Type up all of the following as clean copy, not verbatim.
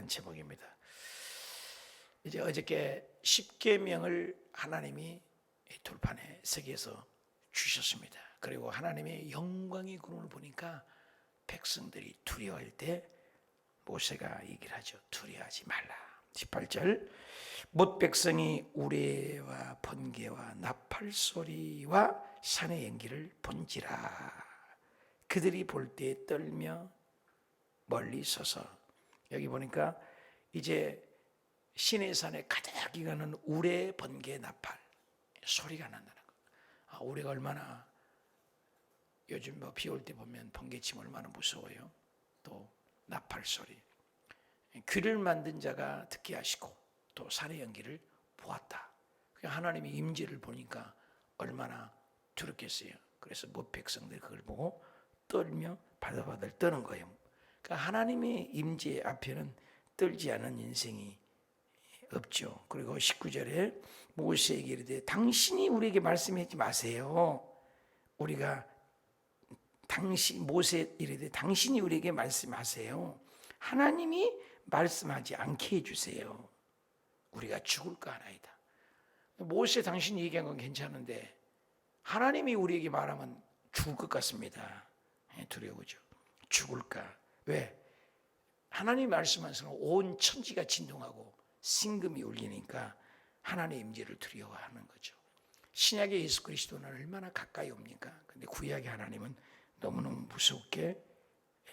제목입니다. 이제 어저께 십계명을 하나님이 돌판에 새겨서 주셨습니다. 그리고 하나님의 영광의 구름을 보니까 백성들이 두려워할 때 모세가 얘기를 하죠. 두려워하지 말라. 18절 못 백성이 우레와 번개와 나팔 소리와 산의 연기를 본지라. 그들이 볼 때 떨며 멀리 서서. 여기 보니까 이제 시내산에 가득히 가는 우레, 번개, 나팔 소리가 난다는 거. 우레가 얼마나 요즘 비 올 때 보면 번개치면 얼마나 무서워요. 또 나팔 소리. 귀를 만든 자가 듣게 하시고 또 산의 연기를 보았다. 하나님의 임재를 보니까 얼마나 두렵겠어요. 그래서 못 백성들이 그걸 보고 떨며 바들바들 떠는 거예요. 그러니까 하나님의 임재 앞에는 떨지 않은 인생이 없죠. 그리고 19절에 모세에게 이르되 당신이 우리에게 말씀하지 마세요. 우리가 모세 이르되 당신이 우리에게 말씀하세요. 하나님이 말씀하지 않게 해주세요. 우리가 죽을까 하나이다. 모세 당신이 얘기한 건 괜찮은데 하나님이 우리에게 말하면 죽을 것 같습니다. 두려우죠. 죽을까? 왜? 하나님 말씀한 순간 온 천지가 진동하고 심금이 울리니까 하나님의 임재를 두려워하는 거죠. 신약의 예수 그리스도는 얼마나 가까이 옵니까? 근데 구약의 하나님은 너무너무 무섭게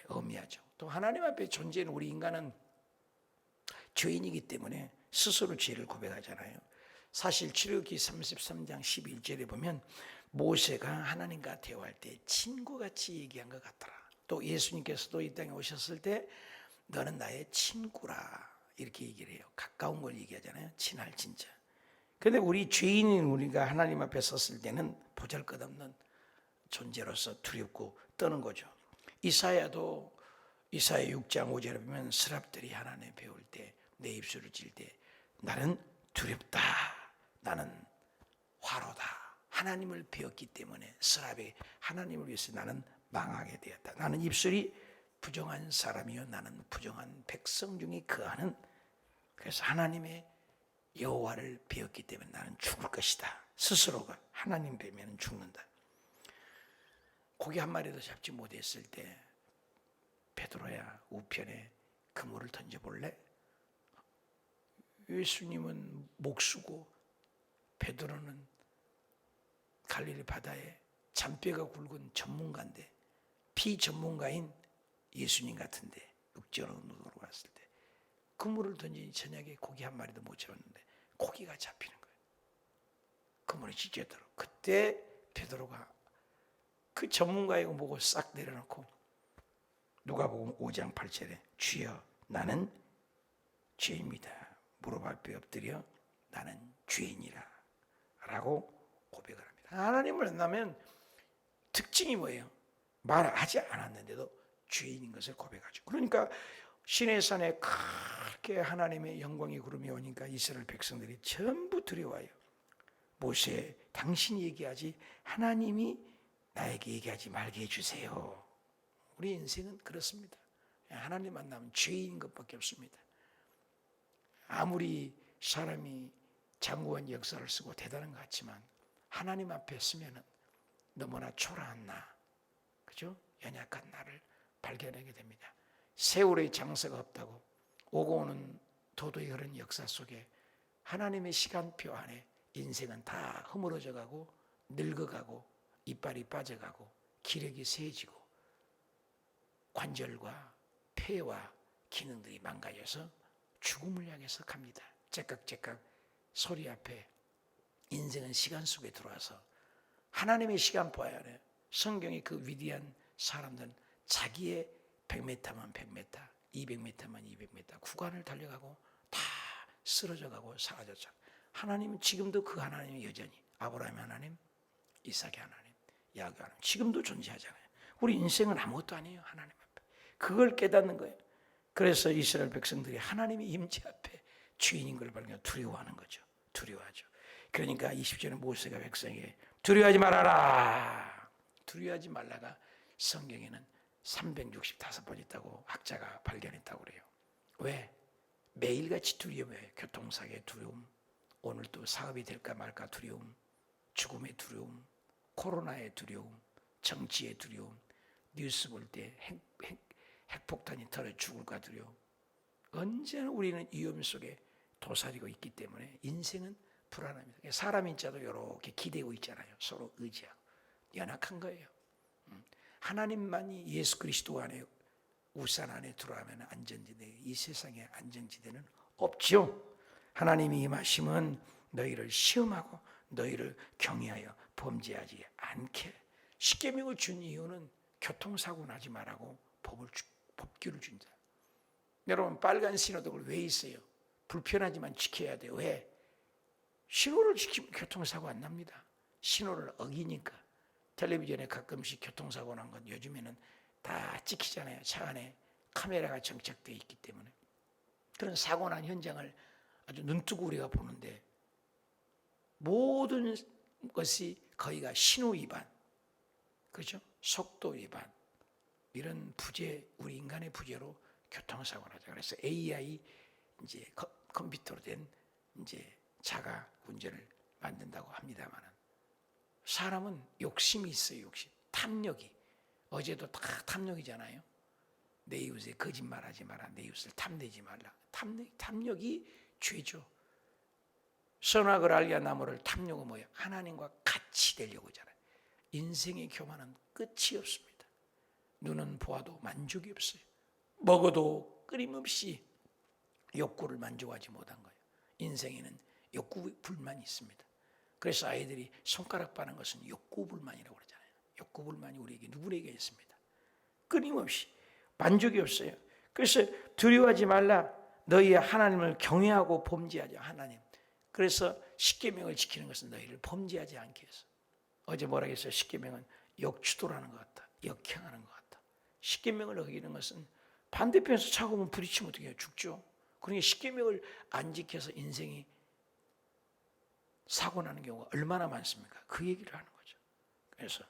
의미하죠. 또 하나님 앞에 존재하는 우리 인간은 죄인이기 때문에 스스로 죄를 고백하잖아요. 사실 출애굽기 33장 11절에 보면 모세가 하나님과 대화할 때 친구같이 얘기한 것 같더라. 또 예수님께서도 이 땅에 오셨을 때 너는 나의 친구라 이렇게 얘기를 해요. 가까운 걸 얘기하잖아요. 친할 진짜. 그런데 우리 죄인인 우리가 하나님 앞에 섰을 때는 보잘것없는 존재로서 두렵고 떠는 거죠. 이사야도 이사야 6장 5절에 보면 스랍들이 하나님 배울 때 내 입술을 찔 때 나는 두렵다. 나는 화로다. 하나님을 배웠기 때문에 스랍에 하나님을 위해서 나는 망하게 되었다. 나는 입술이 부정한 사람이요 나는 부정한 백성 중에 거하는. 그래서 하나님의 여호와를 배웠기 때문에 나는 죽을 것이다. 스스로가 하나님 배우면 죽는다. 고기 한 마리도 잡지 못했을 때 베드로야 우편에 그물을 던져볼래? 예수님은 목수고 베드로는 갈릴리 바다에 잔뼈가 굵은 전문가인데 비전문가인 예수님 같은데 육전으로 갔을 때 그물을 던지니 저녁에 고기 한 마리도 못 잡았는데 고기가 잡히는 거예요. 그물이 찢어도록. 그때 베드로가 그 전문가이고 뭐고 싹 내려놓고 누가복음 5장 8절에 주여 나는 죄입니다. 무릎 앞에 엎드려 나는 죄인이라 라고 고백을 합니다. 하나님을 만나면 특징이 뭐예요? 말하지 않았는데도 죄인인 것을 고백하죠. 그러니까 시내산에 크게 하나님의 영광의 구름이 오니까 이스라엘 백성들이 전부 두려워요. 모세 당신이 얘기하지 하나님이 나에게 얘기하지 말게 해주세요. 우리 인생은 그렇습니다. 하나님 만나면 죄인인 것밖에 없습니다. 아무리 사람이 장구한 역사를 쓰고 대단한 것 같지만 하나님 앞에 서면은 너무나 초라한 나, 그죠? 연약한 나를 발견하게 됩니다. 세월의 장사가 없다고 오고 오는 도도의 흐른 역사 속에 하나님의 시간표 안에 인생은 다 허물어져 가고 늙어가고 이빨이 빠져가고 기력이 세지고 관절과 폐와 기능들이 망가져서 죽음을 향해서 갑니다. 째깍째깍 소리 앞에 인생은 시간 속에 들어와서 하나님의 시간표 안에 성경의 그 위대한 사람들은 자기의 100m만 100m, 200m만 200m 구간을 달려가고 다 쓰러져가고 사라졌죠. 하나님은 지금도 그 하나님이 여전히 아브라함의 하나님, 이삭의 하나님, 야곱의 하나님 지금도 존재하잖아요. 우리 인생은 아무것도 아니에요. 하나님 앞에. 그걸 깨닫는 거예요. 그래서 이스라엘 백성들이 하나님의 임재 앞에 죄인인 걸 발견하고 두려워하는 거죠. 두려워하죠. 그러니까 20절에 모세가 백성에게 두려워하지 말아라. 두려워하지 말라가 성경에는 365번 있다고 학자가 발견했다고 그래요. 왜? 매일같이 두려워해요. 교통사고의 두려움, 오늘 또 사업이 될까 말까 두려움, 죽음의 두려움, 코로나의 두려움, 정치의 두려움, 뉴스 볼 때 핵폭탄이 터져 죽을까 두려움. 언제나 우리는 위험 속에 도사리고 있기 때문에 인생은 불안합니다. 사람인 자도 이렇게 기대고 있잖아요. 서로 의지하고 연약한 거예요. 하나님만이 예수 그리스도 안에 우산 안에 들어가면 안전지대, 이 세상에 안전지대는 없죠. 하나님이 임하심은 너희를 시험하고 너희를 경외하여 범죄하지 않게. 십계명을 준 이유는 교통사고 나지 말라고 법규를 준다. 여러분, 빨간 신호등을 왜 있어요? 불편하지만 지켜야 돼요. 왜? 신호를 지키면 교통사고 안 납니다. 신호를 어기니까. 텔레비전에 가끔씩 교통사고 난 건 요즘에는 다 찍히잖아요. 차 안에 카메라가 정착되어 있기 때문에. 그런 사고 난 현장을 아주 눈뜨고 우리가 보는데 모든 것이 거의가 신호 위반, 그렇죠? 속도 위반, 이런 부재, 우리 인간의 부재로 교통사고 나죠. 그래서 AI 이제 컴퓨터로 된 이제 자가 운전을 만든다고 합니다만, 사람은 욕심이 있어요. 욕심, 탐욕이. 어제도 다 탐욕이잖아요. 내 이웃에 거짓말하지 마라, 내 이웃을 탐내지 말라. 탐욕이 죄죠. 선악을 알게 나무를 탐욕은 뭐예요? 하나님과 같이 되려고 하잖아요. 인생의 교만은 끝이 없습니다. 눈은 보아도 만족이 없어요. 먹어도 끊임없이 욕구를 만족하지 못한 거예요. 인생에는 욕구 불만이 있습니다. 그래서 아이들이 손가락 빠는 것은 욕구 불만이라고 그러잖아요. 욕구 불만이 우리에게 누구에게 있습니다. 끊임없이 만족이 없어요. 그래서 두려워하지 말라. 너희 하나님을 경외하고 범죄하자. 하나님. 그래서 십계명을 지키는 것은 너희를 범죄하지 않게 해서. 어제 뭐라고 했어요? 십계명은 역추돌하는 것 같다. 역행하는 것 같다. 십계명을 어기는 것은 반대편에서 차고 오면 부딪히면 어떻게 해요? 죽죠. 그러니까 십계명을 안 지켜서 인생이 사고 나는 경우가 얼마나 많습니까? 그 얘기를 하는 거죠. 그래서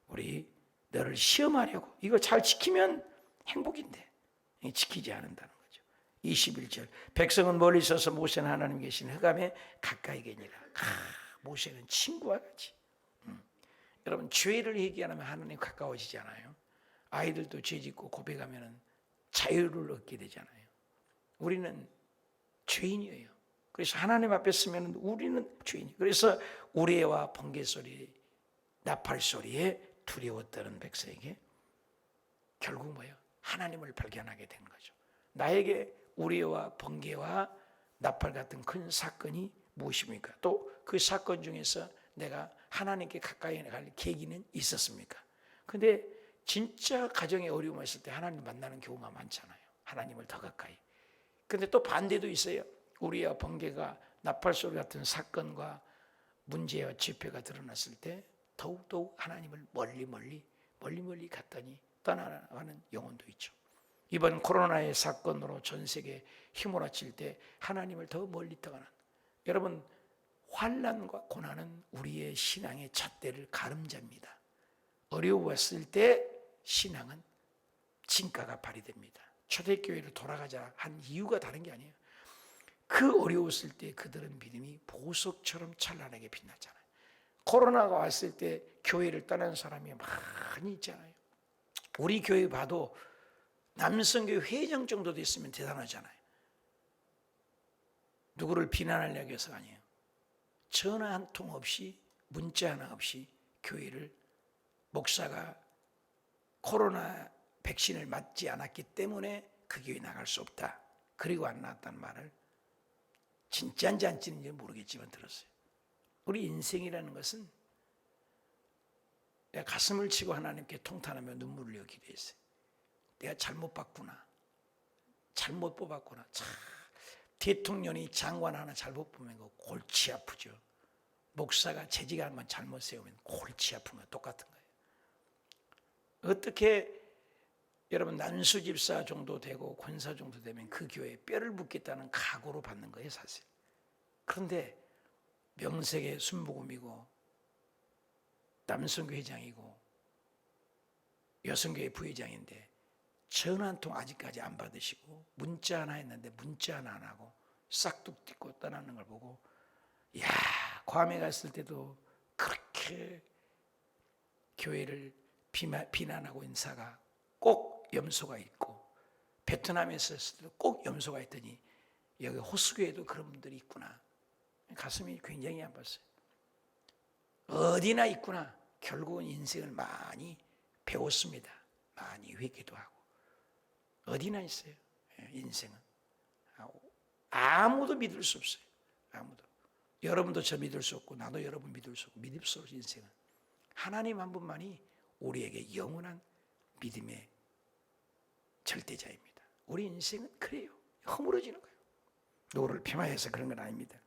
우리 너를 시험하려고, 이거 잘 지키면 행복인데 지키지 않는다는 거죠. 21절, 백성은 멀리 있어서 모세는 하나님 계신 흑암에 가까이 계니라. 모세는 친구와 같이. 여러분, 죄를 얘기 안 하면 하나님 가까워지지 않아요? 아이들도 죄 짓고 고백하면 자유를 얻게 되잖아요. 우리는 죄인이에요. 그래서 하나님 앞에 서면 우리는 죄인이에요. 그래서 우레와 번개 소리, 나팔 소리에 두려워 떠는 백성에게 결국 뭐예요? 하나님을 발견하게 되는 거죠. 나에게 우레와 번개와 나팔 같은 큰 사건이 무엇입니까? 또 그 사건 중에서 내가 하나님께 가까이 갈 계기는 있었습니까? 근데 진짜 가정에 어려움이 있을 때 하나님 만나는 경우가 많잖아요. 하나님을 더 가까이. 근데 또 반대도 있어요. 우리와 번개가 나팔 소리 같은 사건과 문제와 집회가 드러났을 때 더욱더욱 하나님을 멀리 갔더니 떠나가는 영혼도 있죠. 이번 코로나의 사건으로 전 세계에 휘몰아칠 때 하나님을 더 멀리 떠나는, 여러분, 환난과 고난은 우리의 신앙의 잣대를 가름잡니다. 어려웠을 때 신앙은 진가가 발휘됩니다. 초대교회를 돌아가자 한 이유가 다른 게 아니에요. 그 어려웠을 때 그들은 믿음이 보석처럼 찬란하게 빛났잖아요. 코로나가 왔을 때 교회를 떠난 사람이 많이 있잖아요. 우리 교회 봐도 남성교회 회장 정도 됐으면 대단하잖아요. 누구를 비난하려고 해서가 아니에요. 전화 한 통 없이, 문자 하나 없이 교회를, 목사가 코로나 백신을 맞지 않았기 때문에 그 교회 나갈 수 없다, 그리고 안 나왔다는 말을 진짜인지 안 진짜인지 모르겠지만 들었어요. 우리 인생이라는 것은 내가 가슴을 치고 하나님께 통탄하며 눈물을 흘려 기도했어요. 내가 잘못 봤구나, 잘못 뽑았구나. 참, 대통령이 장관 하나 잘못 보면 골치 아프죠. 목사가 재직 한번 잘못 세우면 골치 아픈 거 똑같은 거예요. 어떻게 여러분 난수 집사 정도 되고 권사 정도 되면 그 교회에 뼈를 묻겠다는 각오로 받는 거예요, 사실. 그런데 명색의 순복음이고 남성교 회장이고 여성교회 부회장인데 전화 한 통 아직까지 안 받으시고 문자 하나 했는데 문자 하나 안 하고 싹둑 딛고 떠나는 걸 보고, 야, 괌에 갔을 때도 그렇게 교회를 비난하고 인사가 꼭 염소가 있고, 베트남에 있을 때도 꼭 염소가 있더니 여기 호수교에도 그런 분들이 있구나. 가슴이 굉장히 아팠어요. 어디나 있구나. 결국은 인생을 많이 배웠습니다. 많이 회개도 하고. 어디나 있어요. 인생은. 아무도 믿을 수 없어요. 아무도. 여러분도 저 믿을 수 없고 나도 여러분 믿을 수 없고 믿을 수 없는 인생은 하나님 한 분만이 우리에게 영원한 믿음의 절대자입니다. 우리 인생은 그래요. 허물어지는 거예요. 노를 폄하해서 그런 건 아닙니다.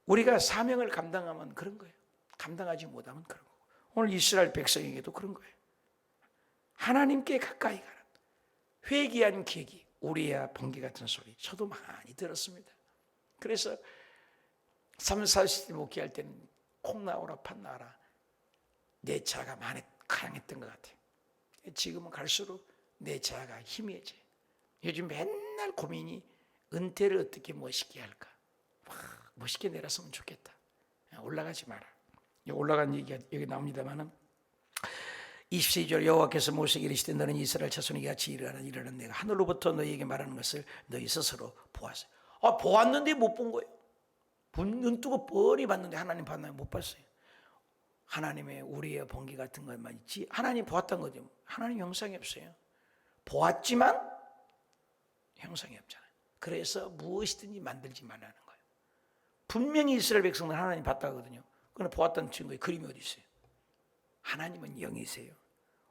우리가 사명을 감당하면 그런 거예요. 감당하지 못하면 그런 거고. 오늘 이스라엘 백성에게도 그런 거예요. 하나님께 가까이 가라. 회개한 계기, 우리야 번개 같은 소리 저도 많이 들었습니다. 그래서 3, 40대 목회할 때는 콩 나오라 팥 나오라 내 자아가 많이 강했던 것 같아요. 지금은 갈수록 내 자아가 희미해져요. 요즘 맨날 고민이 은퇴를 어떻게 멋있게 할까. 멋있게 내렸으면 좋겠다. 올라가지 마라. 올라간 얘기가 여기 나옵니다만은 24절 여호와께서 모세에게 이르시되 너는 이스라엘 자손에게 같이 일어나는 내가 하늘로부터 너희에게 말하는 것을 너희 스스로 보았어요. 보았는데 못 본 거예요. 눈 뜨고 뻔히 봤는데 하나님 봤나요? 못 봤어요. 하나님의 우리의 번개 같은 것만 있지 하나님 보았던 거죠. 하나님 형상이 없어요. 보았지만 형상이 없잖아요. 그래서 무엇이든지 만들지 말라는 거예요. 분명히 이스라엘 백성들 하나님 봤다거든요. 그런데 보았다는 증거에 그림이 어디 있어요? 하나님은 영이세요.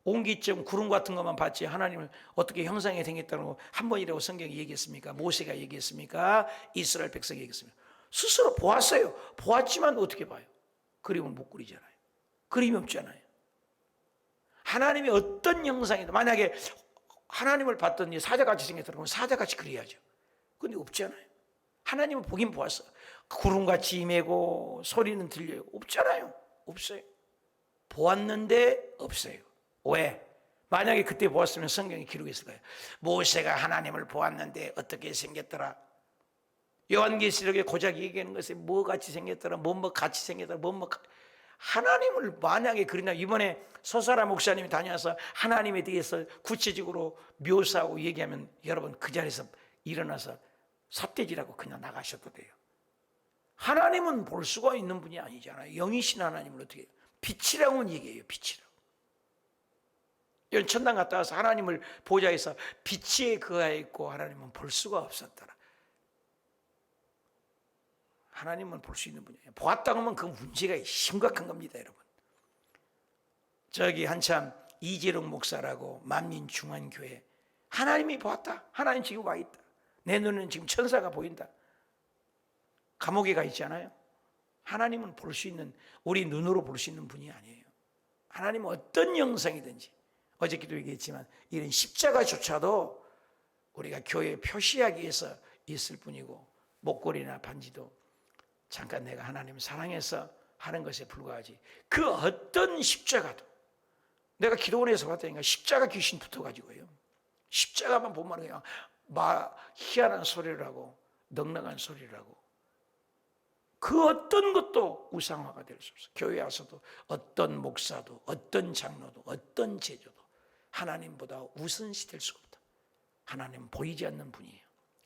옹기점 구름 같은 것만 봤지 하나님을 어떻게 형상이 생겼다고 한 번이라고 성경이 얘기했습니까? 모세가 얘기했습니까? 이스라엘 백성이 얘기했습니까? 스스로 보았어요. 보았지만 어떻게 봐요? 그림을 못 그리잖아요. 그림이 없잖아요. 하나님이 어떤 형상이든 만약에 하나님을 봤더니 사자같이 생겼다고 하면 사자같이 그려야죠. 근데 없잖아요. 하나님은 보긴 보았어. 구름같이 임하고 소리는 들려요. 없잖아요. 없어요. 보았는데 없어요. 왜? 만약에 그때 보았으면 성경이 기록했을 거예요. 모세가 하나님을 보았는데 어떻게 생겼더라. 요한계시록에 고작 얘기하는 것이 뭐 같이 생겼더라. 뭐 같이 생겼더라. 하나님을 만약에 그러나 이번에 서사라 목사님이 다녀와서 하나님에 대해서 구체적으로 묘사하고 얘기하면 여러분 그 자리에서 일어나서 삿대질하고 그냥 나가셔도 돼요. 하나님은 볼 수가 있는 분이 아니잖아요. 영이신 하나님을 어떻게 해요? 빛이라고는 얘기해요. 빛이라고. 여러분 천당 갔다 와서 하나님을 보좌에서 빛에 그하에 있고 하나님은 볼 수가 없었더라. 하나님은 볼 수 있는 분이에요. 보았다고 하면 그 문제가 심각한 겁니다, 여러분. 저기 한참 이재룡 목사라고 만민중앙교회 하나님이 보았다. 하나님 지금 와 있다. 내 눈에는 지금 천사가 보인다. 감옥에 가 있잖아요. 하나님은 볼 수 있는 우리 눈으로 볼 수 있는 분이 아니에요. 하나님은 어떤 영상이든지 어저께도 얘기했지만 이런 십자가조차도 우리가 교회에 표시하기 위해서 있을 뿐이고 목걸이나 반지도 잠깐 내가 하나님을 사랑해서 하는 것에 불과하지 그 어떤 십자가도 내가 기도원에서 봤다니까 십자가 귀신 붙어가지고요. 십자가만 보면 그냥 희한한 소리를 하고 넉넉한 소리를 하고 그 어떤 것도 우상화가 될 수 없어. 교회 와서도 어떤 목사도 어떤 장로도 어떤 제조도 하나님보다 우선시 될 수가 없다. 하나님은 보이지 않는 분이에요.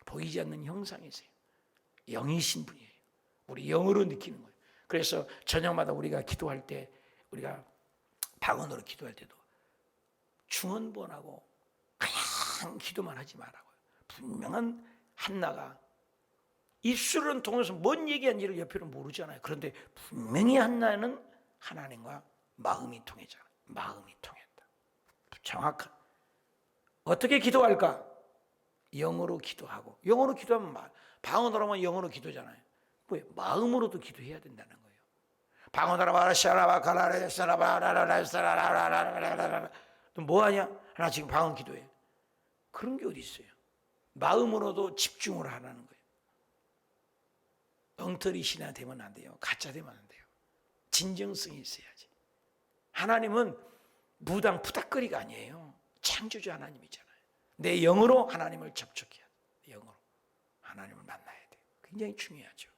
보이지 않는 형상이세요. 영이신 분이에요. 우리 영으로 느끼는 거예요. 그래서 저녁마다 우리가 기도할 때 우리가 방언으로 기도할 때도 중언부언하고 그냥 기도만 하지 말라고요. 분명한 한나가 입술은 통해서 뭔 얘기한지를 옆에는 모르잖아요. 그런데 분명히 한나는 하나님과 마음이 통했잖아요. 마음이 통했다. 정확한. 어떻게 기도할까? 영어로 기도하고. 영어로 기도하면 방언으로 하면 영어로 기도잖아요. 왜? 마음으로도 기도해야 된다는 거예요. 방언으로 또 뭐하냐? 나 지금 방언 기도해. 그런 게 어디 있어요? 마음으로도 집중을 하라는 거예요. 엉터리 신화 되면 안 돼요. 가짜 되면 안 돼요. 진정성이 있어야지. 하나님은 무당 푸닥거리가 아니에요. 창조주 하나님이잖아요. 내 영으로 하나님을 접촉해야 돼. 영으로 하나님을 만나야 돼. 굉장히 중요하죠.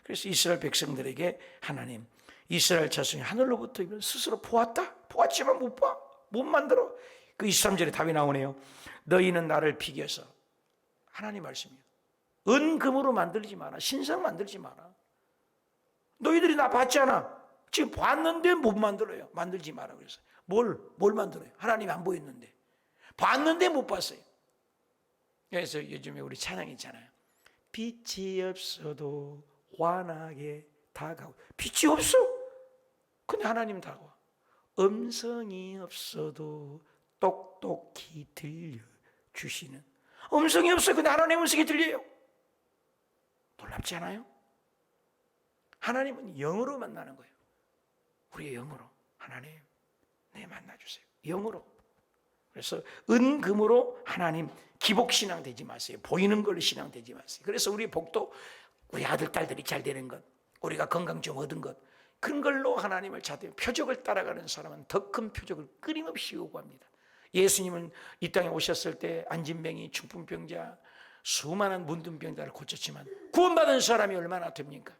그래서 이스라엘 백성들에게 하나님, 이스라엘 자손이 하늘로부터 이걸 스스로 보았다? 보았지만 못 봐. 못 만들어. 그 23절에 답이 나오네요. 너희는 나를 비겨서, 하나님 말씀이요, 은금으로 만들지 마라. 신성 만들지 마라. 너희들이 나 봤잖아. 지금 봤는데 못 만들어요. 만들지 마라 그래서. 뭘 만들어요? 하나님이 안 보였는데. 봤는데 못 봤어요. 그래서 요즘에 우리 찬양 있잖아요. 빛이 없어도 환하게 다가오. 빛이 없어. 근데 하나님 다가와. 음성이 없어도 똑똑히 들려주시는. 음성이 없어요. 근데 하나님 음성이 들려요. 놀랍지 않아요? 하나님은 영으로 만나는 거예요. 우리의 영으로. 하나님, 네, 만나주세요. 영으로. 그래서 은금으로 하나님 기복신앙 되지 마세요. 보이는 걸로 신앙 되지 마세요. 그래서 우리 복도, 우리 아들, 딸들이 잘 되는 것, 우리가 건강 좀 얻은 것, 그런 걸로 하나님을 찾아요. 표적을 따라가는 사람은 더 큰 표적을 끊임없이 요구합니다. 예수님은 이 땅에 오셨을 때 안진병이, 중풍병자, 수많은 문둥병자를 고쳤지만 구원받은 사람이 얼마나 됩니까?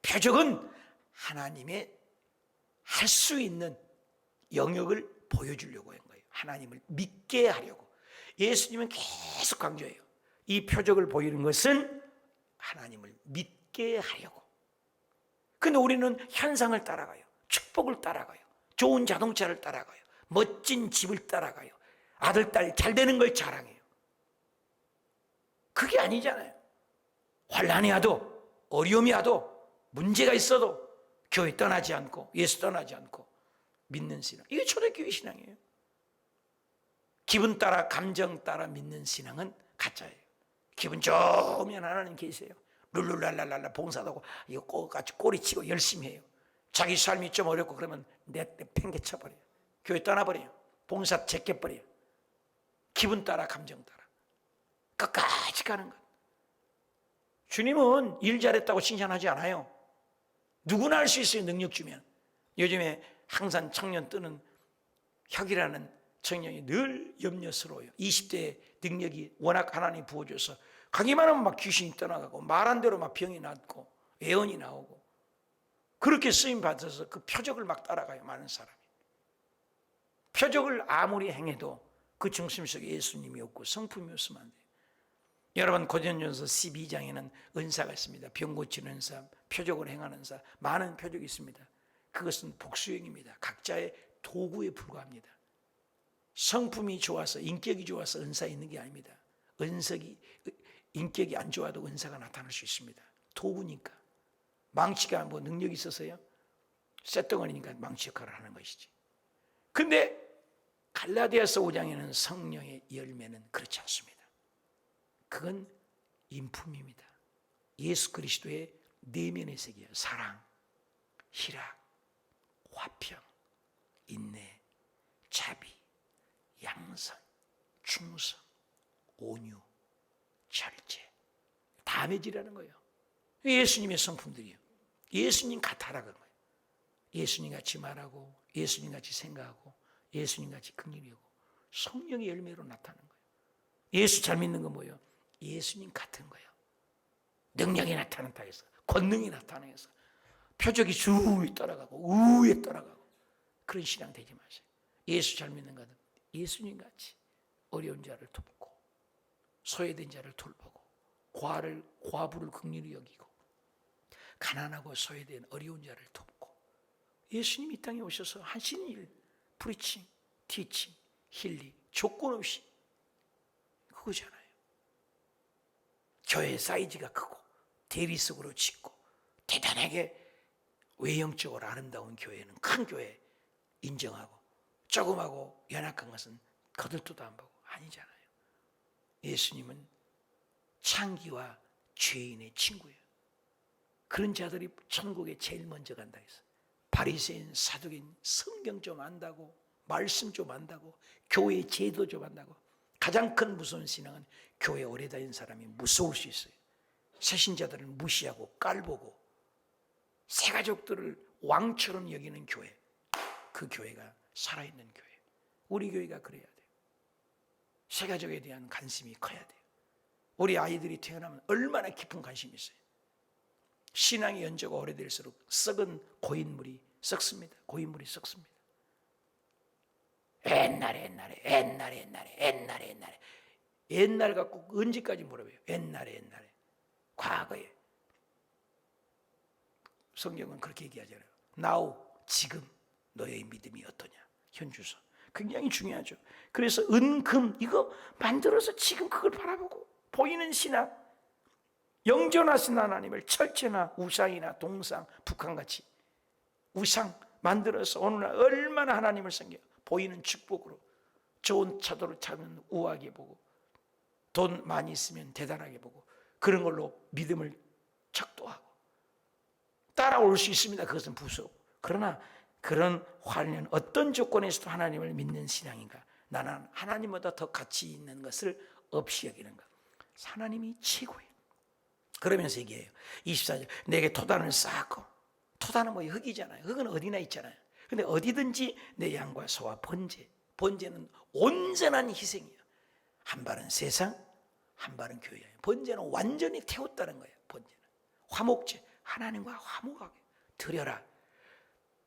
표적은 하나님의 할 수 있는 영역을 보여주려고 한 거예요. 하나님을 믿게 하려고. 예수님은 계속 강조해요. 이 표적을 보이는 것은 하나님을 믿게 하려고. 근데 우리는 현상을 따라가요. 축복을 따라가요. 좋은 자동차를 따라가요. 멋진 집을 따라가요. 아들, 딸 잘 되는 걸 자랑해요. 그게 아니잖아요. 환난이 와도, 어려움이 와도, 문제가 있어도 교회 떠나지 않고, 예수 떠나지 않고 믿는 신앙. 이게 초대교회 신앙이에요. 기분 따라, 감정 따라 믿는 신앙은 가짜예요. 기분 좋으면 하나님 계세요. 룰루랄랄랄라 봉사도 하고, 이거 같이 꼬리치고 열심히 해요. 자기 삶이 좀 어렵고 그러면 내 팽개쳐버려요. 교회 떠나버려요. 봉사 제껴버려요. 기분 따라, 감정 따라. 끝까지 가는 것. 주님은 일 잘했다고 칭찬하지 않아요. 누구나 할 수 있어요. 능력 주면. 요즘에 항상 청년 뜨는 혁이라는 청년이 늘 염려스러워요. 20대 능력이 워낙 하나님 부어줘서 가기만 하면 막 귀신이 떠나가고 말한 대로 막 병이 낫고 애언이 나오고 그렇게 쓰임 받아서 그 표적을 막 따라가요. 많은 사람이. 표적을 아무리 행해도 그 중심 속에 예수님이 없고 성품이 없으면 안 돼요. 여러분, 고린도전서 12장에는 은사가 있습니다. 병 고치는 은사, 표적을 행하는 은사, 많은 표적이 있습니다. 그것은 복수형입니다. 각자의 도구에 불과합니다. 성품이 좋아서, 인격이 좋아서 은사 있는 게 아닙니다. 인격이 안 좋아도 은사가 나타날 수 있습니다. 도구니까. 망치가 뭐 능력이 있어서요? 쇳덩어리니까 망치 역할을 하는 것이지. 근데 갈라디아서 5장에는 성령의 열매는 그렇지 않습니다. 그건 인품입니다. 예수 그리스도의 내면의 세계예요. 사랑, 희락, 화평, 인내, 자비, 양선, 충성, 온유, 절제. 다 맺으라는 거예요. 예수님의 성품들이에요. 예수님 같아라는 거예요. 예수님 같이 말하고, 예수님 같이 생각하고, 예수님 같이 긍휼히하고 성령의 열매로 나타나는 거예요. 예수 잘 믿는 건 뭐예요? 예수님 같은 거예요. 능력이 나타난다 해서, 권능이 나타나서 표적이 쭉 따라가고 우에 따라가고 그런 신앙 되지 마세요. 예수 잘 믿는 것은 예수님 같이 어려운 자를 돕고 소외된 자를 돌보고 과부를 긍휼히 여기고 가난하고 소외된 어려운 자를 돕고 예수님이 이 땅에 오셔서 하신 일, 프리칭, 티칭, 힐링, 조건 없이 그거잖아요. 교회 사이즈가 크고 대리석으로 짓고 대단하게 외형적으로 아름다운 교회는 큰 교회 인정하고 조금하고 연약한 것은 거들떠도 안 보고 아니잖아요. 예수님은 창기와 죄인의 친구예요. 그런 자들이 천국에 제일 먼저 간다 해서 바리새인, 사두개인 성경 좀 안다고 말씀 좀 안다고 교회 제도 좀 안다고 가장 큰 무서운 신앙은 교회 오래 다닌 사람이 무서울 수 있어요. 새신자들을 무시하고 깔보고 새가족들을 왕처럼 여기는 교회, 그 교회가 살아있는 교회. 우리 교회가 그래야 돼요. 세가족에 대한 관심이 커야 돼요. 우리 아이들이 태어나면 얼마나 깊은 관심이 있어요. 신앙의 연조가 오래될수록 썩은 고인물이 썩습니다. 고인물이 썩습니다. 옛날 갖고 언제까지 물어봐요. 옛날에 과거에. 성경은 그렇게 얘기하잖아요. Now, 지금 너의 믿음이 어떠냐. 현주소. 굉장히 중요하죠. 그래서 은금 이거 만들어서 지금 그걸 바라보고 보이는 신앙, 영존하신 하나님을 철제나 우상이나 동상, 북한같이 우상 만들어서 어느 날 얼마나 하나님을 섬겨. 보이는 축복으로 좋은 차도를 타면 우아하게 보고 돈 많이 있으면 대단하게 보고 그런 걸로 믿음을 척도하고 따라올 수 있습니다. 그것은 부수. 그러나 그런 환련 어떤 조건에서도 하나님을 믿는 신앙인가? 나는 하나님보다 더 가치 있는 것을 없이 여기는 것. 하나님이 최고예요. 그러면서 얘기해요. 24절 내게 토단을 쌓았고, 토단은 뭐 흙이잖아요. 흙은 어디나 있잖아요. 근데 어디든지 내 양과 소와 번제는 온전한 희생이에요. 한 발은 세상, 한 발은 교회예요. 번제는 완전히 태웠다는 거예요. 번제는 화목제, 하나님과 화목하게 드려라.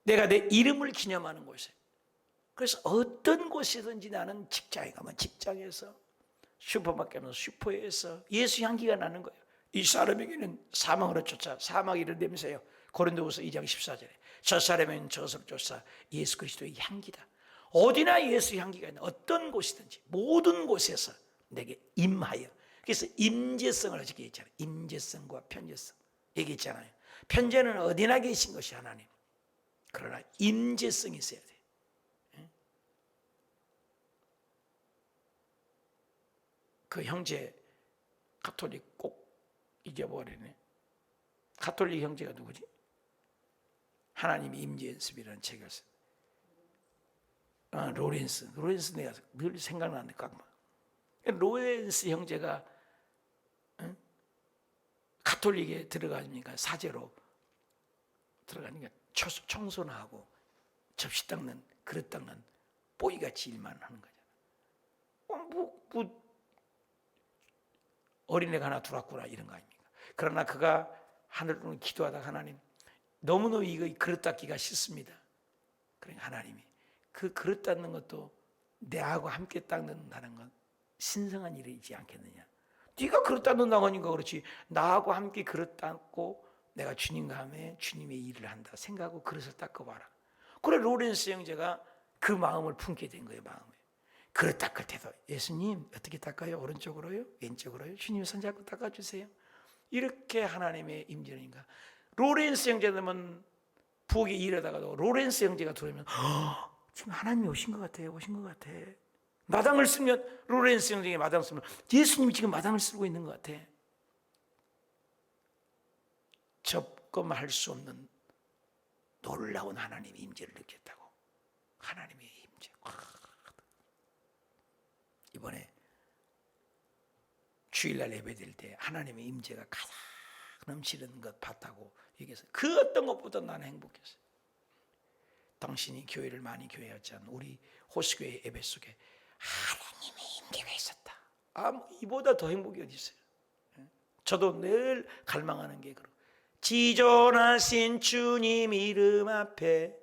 내가 내 이름을 기념하는 곳에. 그래서 어떤 곳이든지 나는 직장에 가면 직장에서, 슈퍼마켓에 가면 슈퍼에서 예수 향기가 나는 거예요. 이 사람에게는 사망으로 쫓아 사망이 이런 냄새요. 고린도후서 2장 14절에 저 사람에게는 저것을 쫓아 예수 그리스도의 향기다. 어디나 예수 향기가 있는 어떤 곳이든지 모든 곳에서 내게 임하여. 그래서 임재성을 어저께 얘기했잖아요. 임재성과 편재성 얘기했잖아요. 편재는 어디나 계신 것이 하나님. 그러나 임재성이 있어야 돼. 그 형제 가톨릭 꼭 잊어버리네. 가톨릭 형제가 누구지? 하나님의 임재 연습이라는 책을 쓴 로렌스 내가 늘 생각나는데 깡만. 로렌스 형제가 가톨릭에 들어가니까 사제로 들어가니까 청소나 하고 접시 닦는 그릇 닦는 뽀이같이 일만 하는 거잖아. 어린애가 하나 들어왔구나 이런 거 아닙니까? 그러나 그가 하늘로 기도하다가 하나님 너무너무 이거 그릇 닦기가 싫습니다. 그러니까 하나님이 그 그릇 닦는 것도 내하고 함께 닦는다는 건 신성한 일이지 않겠느냐. 네가 그릇 닦는다고 하니까 그렇지 나하고 함께 그릇 닦고 내가 주님과 함께 주님의 일을 한다 생각하고 그릇을 닦아봐라. 그래 로렌스 형제가 그 마음을 품게 된 거예요. 마음에. 그릇 닦을 때도 예수님 어떻게 닦아요? 오른쪽으로요? 왼쪽으로요? 주님 손잡고 닦아주세요. 이렇게 하나님의 임재니까 로렌스 형제는 부엌에 일하다가도 로렌스 형제가 들어오면 지금 하나님이 오신 것 같아요. 오신 것 같아. 마당을 쓰면 로렌스 형제가 마당을 쓰면 예수님이 지금 마당을 쓰고 있는 것 같아. 접근할 수 없는 놀라운 하나님의 임재를 느꼈다고. 하나님의 임재. 이번에 주일날 예배드릴 때 하나님의 임재가 가득 넘치는 것 봤다고 얘기해서 그 어떤 것보다 나는 행복했어요. 당신이 교회를 많이 교회하지 않은 우리 호수교회 예배 속에 하나님의 임재가 있었다. 이보다 더 행복이 어디 있어요? 저도 늘 갈망하는 게 그런 지존하신 주님 이름 앞에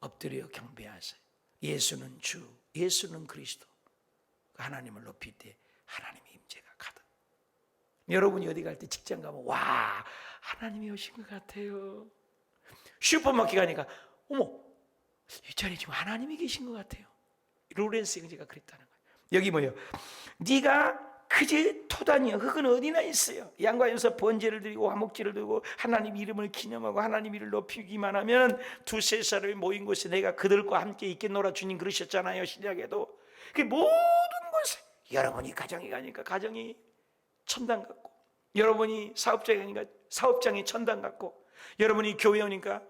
엎드려 경배하세요. 예수는 주, 예수는 그리스도. 하나님을 높일 때 하나님의 임재가 가득. 여러분이 어디 갈 때 직장 가면 와 하나님이 오신 것 같아요. 슈퍼마켓 가니까 어머 이 자리에 지금 하나님이 계신 것 같아요. 로렌스 형제가 그랬다는 거예요. 여기 뭐예요? 네가 그제 토단이요. 흙은 어디나 있어요. 양과에서 번제를 드리고 화목제를 드리고 하나님 이름을 기념하고 하나님 이름을 높이기만 하면 두세 사람이 모인 곳에 내가 그들과 함께 있겠노라 주님 그러셨잖아요. 신약에도. 그 모든 곳에 여러분이 가정에 가니까 가정이 천당 같고 여러분이 사업장에 가니까 사업장이 천당 같고 여러분이 교회 오니까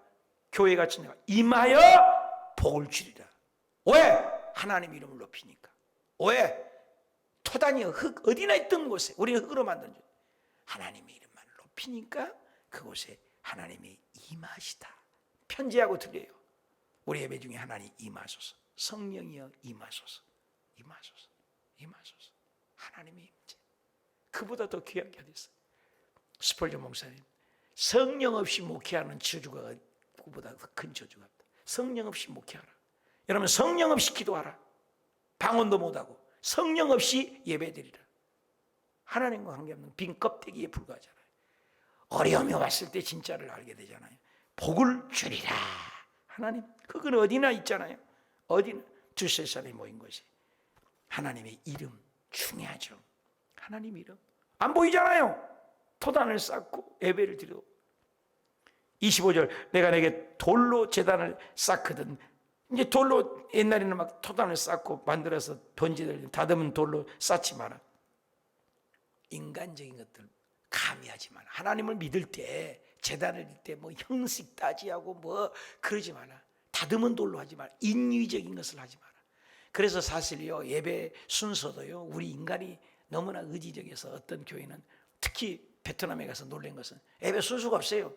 교회가 천당 같고 임하여 복을 주리라. 왜? 하나님 이름을 높이니까. 왜? 토단이요 흙 어디나 있던 곳에 우리는 흙으로 만든 줄 하나님의 이름만 높이니까 그곳에 하나님이 임하시다. 편지하고 들려요. 우리 예배 중에 하나님 임하소서. 성령이여 임하소서, 임하소서, 임하소서. 하나님의 임재. 그보다 더 귀한 게 어디 있어요? 스펄전 목사님, 성령 없이 목회하는 저주가 그보다 더 큰 저주가 없다. 성령 없이 목회하라. 여러분, 성령 없이 기도하라. 방언도 못하고 성령 없이 예배드리라. 하나님과 관계없는 빈 껍데기에 불과하잖아요. 어려움이 왔을 때 진짜를 알게 되잖아요. 복을 주리라. 하나님, 그건 어디나 있잖아요. 어디나 두세 사람이 모인 것이. 하나님의 이름 중요하죠. 하나님 이름 안 보이잖아요. 토단을 쌓고 예배를 드리고. 25절, 내가 내게 돌로 제단을 쌓거든. 이제 돌로, 옛날에는 막 토단을 쌓고 만들어서 번지들 다듬은 돌로 쌓지 마라. 인간적인 것들 가미하지 마라. 하나님을 믿을 때, 제단을 드릴 때 뭐 형식 따지하고 뭐 그러지 마라. 다듬은 돌로 하지 마라. 인위적인 것을 하지 마라. 그래서 사실요, 예배 순서도요, 우리 인간이 너무나 의지적이어서 어떤 교회는, 특히 베트남에 가서 놀란 것은 예배 순서가 없어요.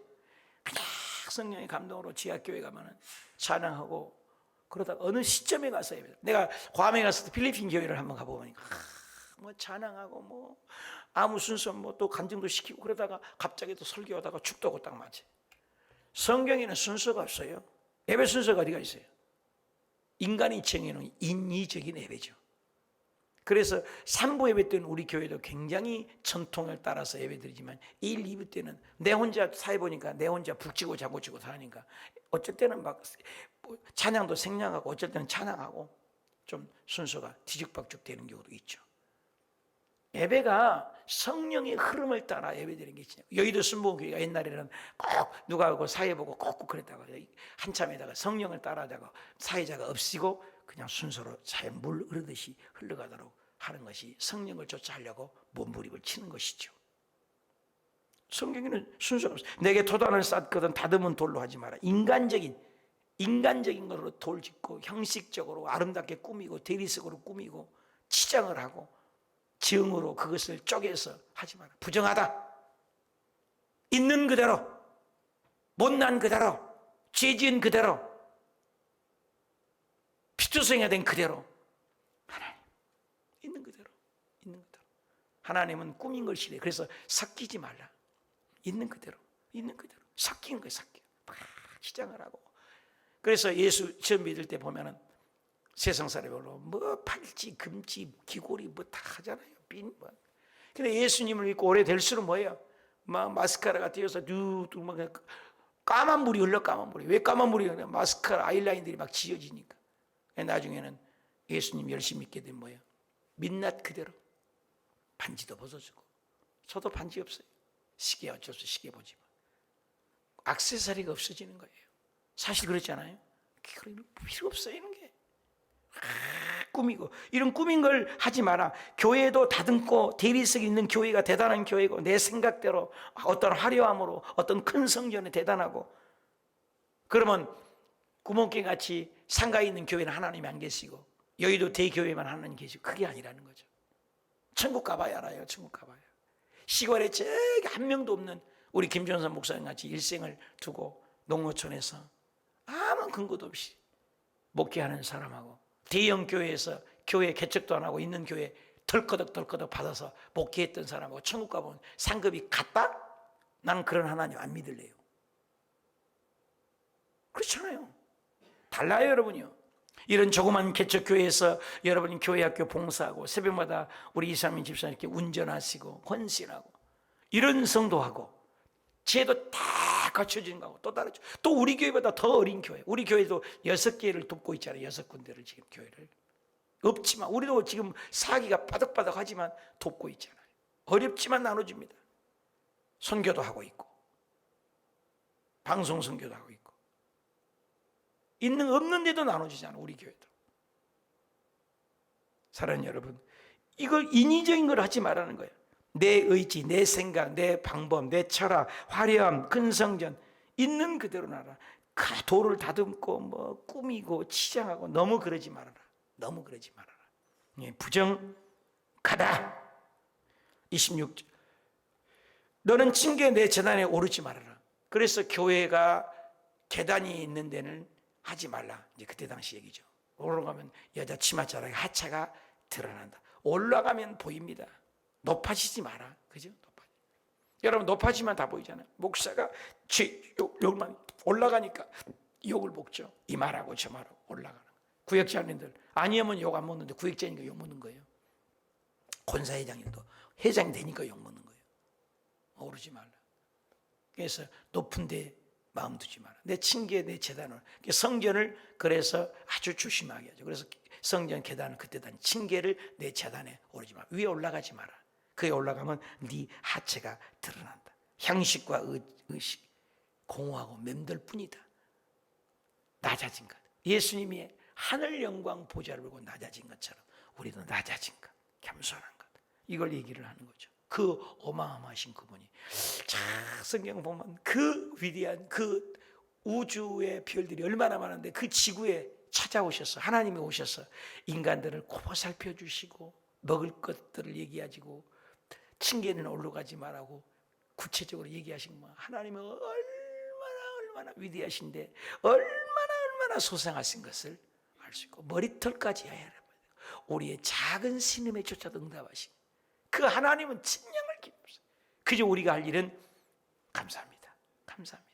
그냥 성령의 감동으로 지하교회 가면은 찬양하고, 그러다가 어느 시점에 가서 예배. 내가 괌에 갔을 때 필리핀 교회를 한번 가보니까 뭐 찬양하고 뭐 아무 순서 뭐 또 간증도 시키고, 그러다가 갑자기 또 설교하다가 축도하고 딱 맞지. 성경에는 순서가 없어요. 예배 순서가 어디가 있어요? 인간이 정해놓은 인위적인 예배죠. 그래서 3부 예배 때는 우리 교회도 굉장히 전통을 따라서 예배드리지만 1, 2부 때는 내 혼자 사회 보니까 내 혼자 북치고 자고치고 사니까 어쩔 때는 막 찬양도 생략하고 어쩔 때는 찬양하고 좀 순서가 뒤죽박죽 되는 경우도 있죠. 예배가 성령의 흐름을 따라 예배드리는 게 있죠. 여의도 순복음교회가 옛날에는 꼭 누가 하고 사회 보고 꼭 그랬다가 한참에다가 성령을 따라다가 사회자가 없이고 그냥 순서로 자연 물 흐르듯이 흘러가도록 하는 것이 성령을 쫓아하려고 몸부림을 치는 것이죠. 성경에는 순서가 없어요. 내게 토단을 쌓거든 다듬은 돌로 하지 마라. 인간적인 것으로 돌 짓고 형식적으로 아름답게 꾸미고 대리석으로 꾸미고 치장을 하고 지응으로 그것을 쪼개서 하지 마라. 부정하다. 있는 그대로, 못난 그대로, 죄 지은 그대로, 피투성이가 된 그대로. 하나님, 있는 그대로, 있는 그대로. 하나님은 꾸민 걸 싫어해요. 그래서 섞이지 말라. 있는 그대로, 있는 그대로. 섞이는 거예요, 섞여. 막 치장을 하고. 그래서 예수 처음 믿을 때 보면은 세상 사람으로 뭐 팔찌, 금찌, 귀고리 뭐 다 하잖아요. 빈 뭐. 근데 예수님을 믿고 오래 될수록 뭐예요? 막 마스카라가 띄어서 쭉 막 까만 물이 흘러. 까만 물이. 왜 까만 물이 흘러? 마스카라 아이라인들이 막 지어지니까. 나중에는 예수님 열심히 믿게 되면 뭐예요? 민낯 그대로 반지도 벗어주고. 저도 반지 없어요. 시계 어쩔 수 없이 시계 보지만 액세서리가 없어지는 거예요. 사실 그렇잖아요. 필요 없어요, 이런 게. 꾸미고 이런 꾸민 걸 하지 마라. 교회도 다듬고 대리석이 있는 교회가 대단한 교회고, 내 생각대로 어떤 화려함으로 어떤 큰 성전에 대단하고, 그러면 구멍개 같이 상가에 있는 교회는 하나님이 안 계시고 여의도 대교회만 하나님 계시고, 그게 아니라는 거죠. 천국 가봐야 알아요. 천국 가봐야. 시골에 저기 한 명도 없는 우리 김전선 목사님 같이 일생을 두고 농어촌에서 아무 근거도 없이 목회하는 사람하고, 대형 교회에서 교회 개척도 안 하고 있는 교회 덜커덕 받아서 목회했던 사람하고 천국 가보면 상급이 같다? 나는 그런 하나님 안 믿을래요. 그렇잖아요. 달라요, 여러분이요. 이런 조그만 개척교회에서 여러분이 교회학교 봉사하고 새벽마다 우리 이상민 집사님 이렇게 운전하시고 헌신하고 이런 성도하고 제도 다 갖춰진 거하고 또 다르죠. 또 우리 교회보다 더 어린 교회, 우리 교회도 6개를 돕고 있잖아요. 6군데를 지금 교회를. 없지만 우리도 지금 사기가 바닥바닥하지만 돕고 있잖아요. 어렵지만 나눠줍니다. 선교도 하고 있고 방송 선교도 하고 있고 있는 없는데도 나눠주잖아요. 우리 교회도. 사랑하는 여러분, 이걸 인위적인 걸 하지 말라는 거예요. 내 의지, 내 생각, 내 방법, 내 철학, 화려함, 큰 성전 있는 그대로 나라. 돌을 다듬고 뭐 꾸미고 치장하고 너무 그러지 말아라. 너무 그러지 말아라. 부정하다. 26절. 너는 층계 내 제단에 오르지 말아라. 그래서 교회가 계단이 있는 데는 하지 말라. 이제 그때 당시 얘기죠. 올라가면 여자 치마자락에 하체가 드러난다. 올라가면 보입니다. 높아지지 마라. 그죠? 여러분 높아지면 다 보이잖아요. 목사가 욕만 올라가니까 욕을 먹죠. 이 말하고 저 말하고 올라가는 거예요. 구역장님들 아니하면 욕 안 먹는데 구역장이니까 욕 먹는 거예요. 권사회장님도 회장이 되니까 욕 먹는 거예요. 오르지 말라. 그래서 높은 데 마음 두지 마라. 내 층계 내 제단을 성전을 그래서 아주 조심하게 하죠. 그래서 성전 계단을 그때 다니 층계를 내 제단에 오르지 마라. 위에 올라가지 마라. 그에 올라가면 네 하체가 드러난다. 형식과 의식 공허하고 맴돌 뿐이다. 낮아진 것. 예수님이 하늘 영광 보좌를 보고 낮아진 것처럼 우리도 낮아진 것, 겸손한 것. 이걸 얘기를 하는 거죠. 그 어마어마하신 그분이 성경 보면 그 위대한 그 우주의 별들이 얼마나 많은데 그 지구에 찾아오셔서 하나님이 오셔서 인간들을 고 살펴주시고 먹을 것들을 얘기하시고 층계는 올라가지 말라고 구체적으로 얘기하신 거 하나님은 얼마나 위대하신데 얼마나 소상하신 것을 알 수 있고 머리털까지 해야 우리의 작은 신음에 조차도 응답하신 그 하나님은 진량을 기쁘세요. 그저 우리가 할 일은 감사합니다. 감사합니다.